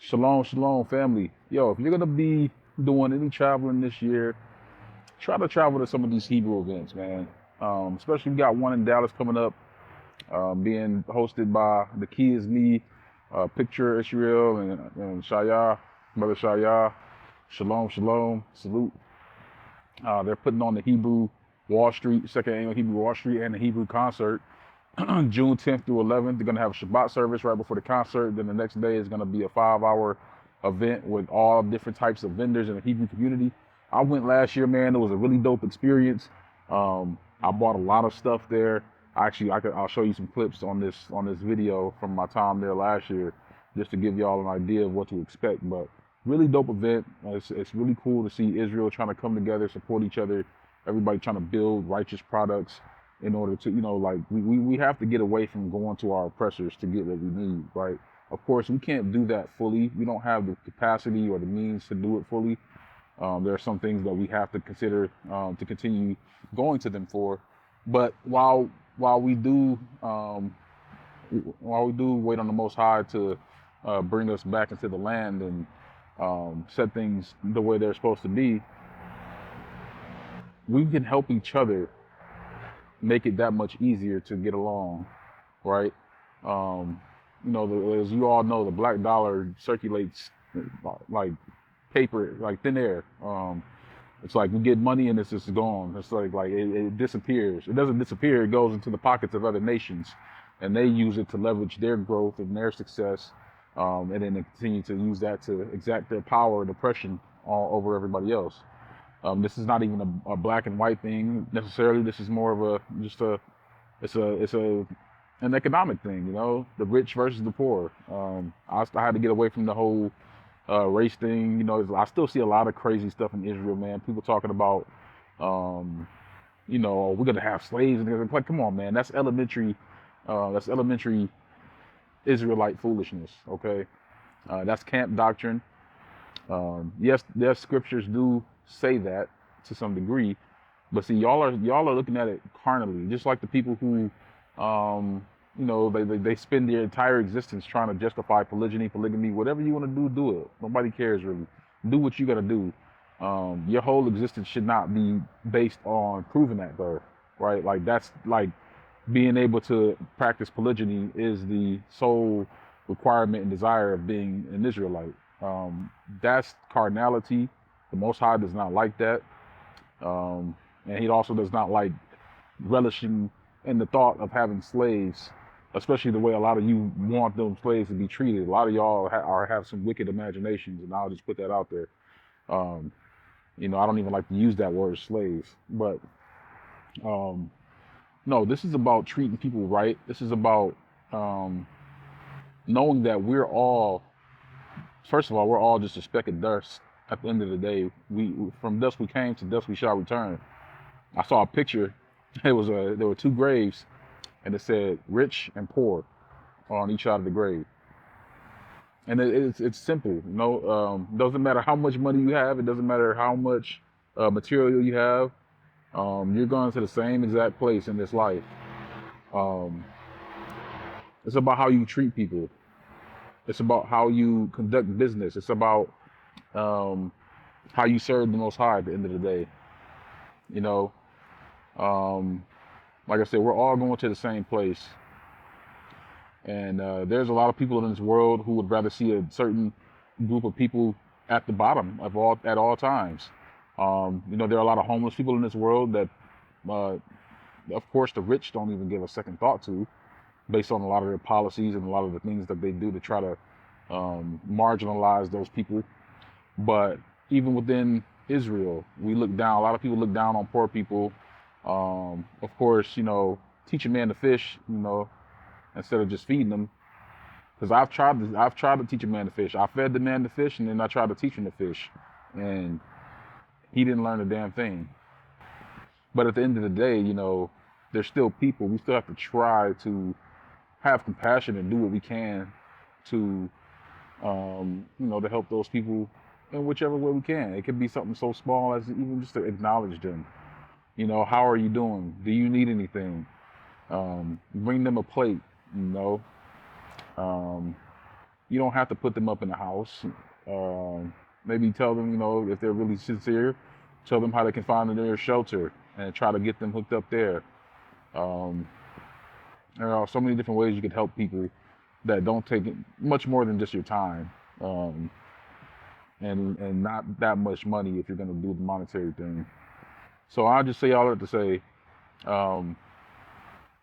Shalom, shalom, family. Yo, if you're gonna be doing any traveling this year, try to travel to some of these Hebrew events, man. Especially we got one in Dallas coming up, being hosted by the Key Is Me, Picture Israel and Shaya, Brother Shaya. Shalom, shalom, salute. They're putting on the Hebrew Wall Street, second annual Hebrew Wall Street and the Hebrew concert. June 10th through 11th. They're going to have a Shabbat service right before the concert. Then the next day is going to be a 5-hour event with all different types of vendors in the Hebrew community. I went last year, man. It was a really dope experience. I bought a lot of stuff there. Actually, I'll show you some clips on this video from my time there last year, just to give y'all an idea of what to expect. But really dope event. It's really cool to see Israel trying to come together, support each other, everybody trying to build righteous products in order to, like we have to get away from going to our oppressors to get what we need, right? Of course, we can't do that fully. We don't have the capacity or the means to do it fully. There are some things that we have to consider to continue going to them for. But while we do wait on the Most High to bring us back into the land and set things the way they're supposed to be, we can help each other make it that much easier to get along, right? As you all know, the black dollar circulates like paper, like thin air. It's like we get money and it's just gone. It's like it disappears. It doesn't disappear. It goes into the pockets of other nations, and they use it to leverage their growth and their success, and then they continue to use that to exact their power and oppression all over everybody else. This is not even a black and white thing necessarily. This is more of an economic thing, the rich versus the poor. I had to get away from the whole race thing. I still see a lot of crazy stuff in Israel, man. People talking about, we're gonna have slaves, and like, come on, man, that's elementary Israelite foolishness. Okay, that's camp doctrine. Yes, their scriptures do say that to some degree, but see, y'all are looking at it carnally, just like the people who, they spend their entire existence trying to justify polygamy, whatever you want to do it. Nobody cares really. Do what you got to do. Your whole existence should not be based on proving that, though, right? Like that's like being able to practice polygyny is the sole requirement and desire of being an Israelite. That's carnality. The Most High does not like that. And he also does not like relishing in the thought of having slaves, especially the way a lot of you want those slaves to be treated. A lot of y'all have some wicked imaginations, and I'll just put that out there. I don't even like to use that word slave, but no, this is about treating people right. This is about knowing that first of all, we're all just a speck of dust. At the end of the day, from dust we came, to dust we shall return. I saw a picture. There were two graves, and it said rich and poor on each side of the grave. And it's simple, doesn't matter how much money you have. It doesn't matter how much material you have. You're going to the same exact place in this life. It's about how you treat people. It's about how you conduct business. It's about how you serve the Most High at the end of the day. Like I said, we're all going to the same place. And there's a lot of people in this world who would rather see a certain group of people at the bottom at all times. There are a lot of homeless people in this world that, of course, the rich don't even give a second thought to, based on a lot of their policies and a lot of the things that they do to try to marginalize those people. But even within Israel, we look down. A lot of people look down on poor people. Of course, teach a man to fish, instead of just feeding them. Because I've tried to teach a man to fish. I fed the man to fish, and then I tried to teach him to fish, and he didn't learn a damn thing. But at the end of the day, there's still people. We still have to try to have compassion and do what we can to, to help those people in whichever way we can. It could be something so small as even just to acknowledge them. How are you doing? Do you need anything? Bring them a plate, You don't have to put them up in the house. Maybe tell them, if they're really sincere, tell them how they can find their shelter and try to get them hooked up there. Um, there are so many different ways you could help people that don't take much more than just your time, um, and not that much money if you're going to do the monetary thing. So I'll just say all that to say, um,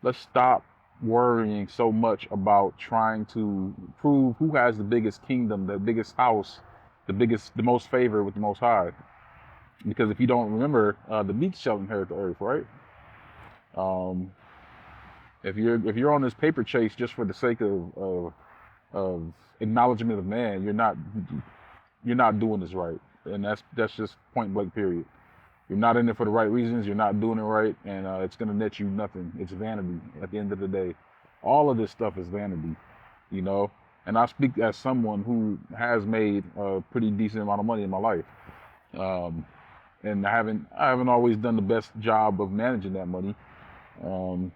let's stop worrying so much about trying to prove who has the biggest kingdom, the biggest house, the most favor with the Most High. Because if you don't remember, the meek shall inherit the earth, right? Um, if you're on this paper chase just for the sake of acknowledgement of man, you're not doing this right, and that's just point blank period. You're not in it for the right reasons. You're not doing it right, and it's gonna net you nothing. It's vanity at the end of the day. All of this stuff is vanity, you know. And I speak as someone who has made a pretty decent amount of money in my life, um, and I haven't always done the best job of managing that money. Um,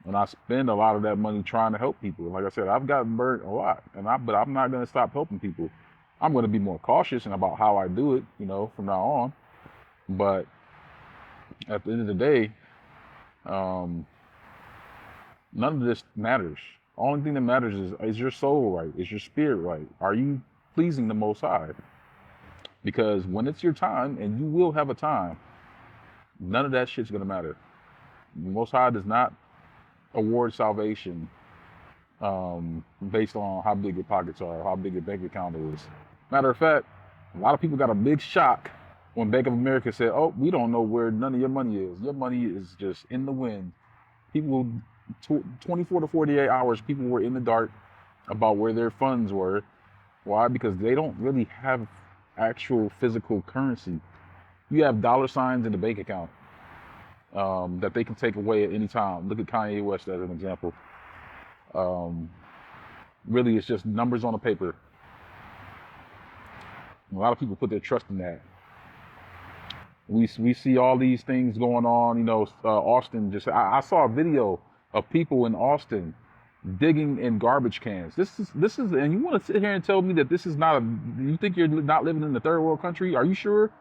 and I spend a lot of that money trying to help people. Like I said, I've gotten burnt a lot, but I'm not gonna stop helping people. I'm gonna be more cautious and about how I do it, from now on. But at the end of the day, um, none of this matters. Only thing that matters is your soul right? Is your spirit right? Are you pleasing the Most High? Because when it's your time, and you will have a time, none of that shit's gonna matter. The Most High does not award salvation based on how big your pockets are, or how big your bank account is. Matter of fact, a lot of people got a big shock when Bank of America said, "Oh, we don't know where none of your money is. Your money is just in the wind." People, 24 to 48 hours, people were in the dark about where their funds were. Why? Because they don't really have actual physical currency. You have dollar signs in the bank account that they can take away at any time. Look at Kanye West as an example. Um, really, it's just numbers on a paper. A lot of people put their trust in that. We see all these things going on. Austin I saw a video of people in Austin digging in garbage cans. This is, and you want to sit here and tell me that this is not you think you're not living in the third world country? Are you sure?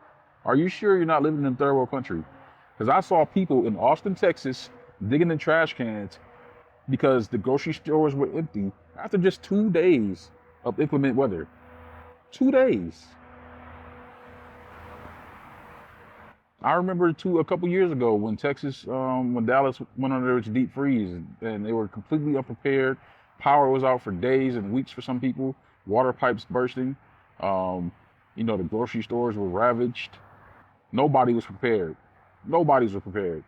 Are you sure you're not living in the third world country? Because I saw people in Austin, Texas, digging in trash cans because the grocery stores were empty after just 2 days of inclement weather. 2 days. I remember a couple years ago when when Dallas went under its deep freeze, and they were completely unprepared. Power was out for days and weeks for some people. Water pipes bursting. The grocery stores were ravaged. Nobody was prepared. Nobody's prepared.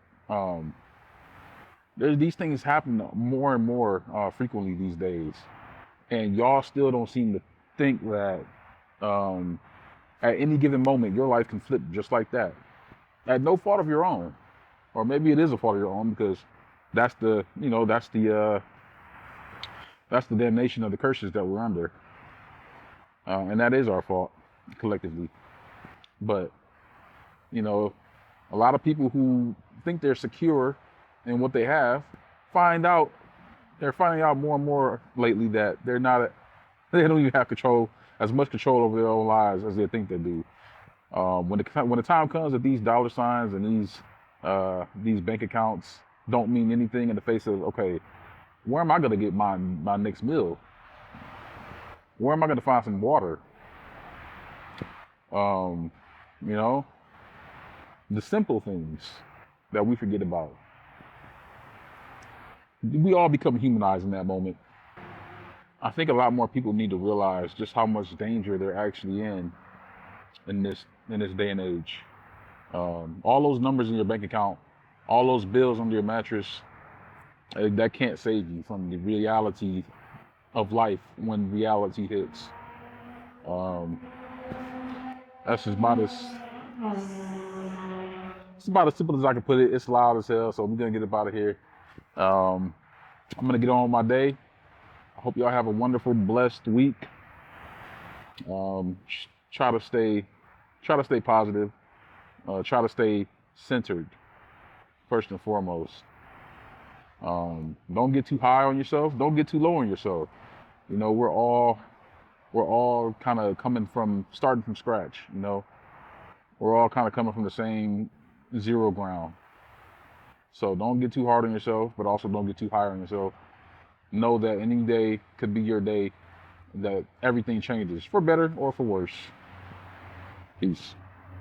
These things happen more and more frequently these days, and y'all still don't seem to think that at any given moment your life can flip just like that, at no fault of your own, or maybe it is a fault of your own because that's the damnation of the curses that we're under, and that is our fault collectively. But a lot of people who think they're secure in what they have they're finding out more and more lately that they're not. They don't even have as much control over their own lives as they think they do. When the time comes that these dollar signs and these bank accounts don't mean anything in the face of, okay, where am I going to get my next meal? Where am I going to find some water? Um, the simple things that we forget about. We all become humanized in that moment. I think a lot more people need to realize just how much danger they're actually in this day and age. All those numbers in your bank account, all those bills under your mattress, that can't save you from the reality of life when reality hits. That's just it's about as simple as I can put it. It's loud as hell, so we're gonna get up out of here. I'm gonna get on with my day. I hope y'all have a wonderful, blessed week. Try to stay positive. Try to stay centered, first and foremost. Don't get too high on yourself. Don't get too low on yourself. We're all we're all kind of starting from scratch, you know. We're all kind of coming from the same zero ground. So don't get too hard on yourself, but also don't get too high on yourself. Know that any day could be your day, that everything changes for better or for worse. Peace.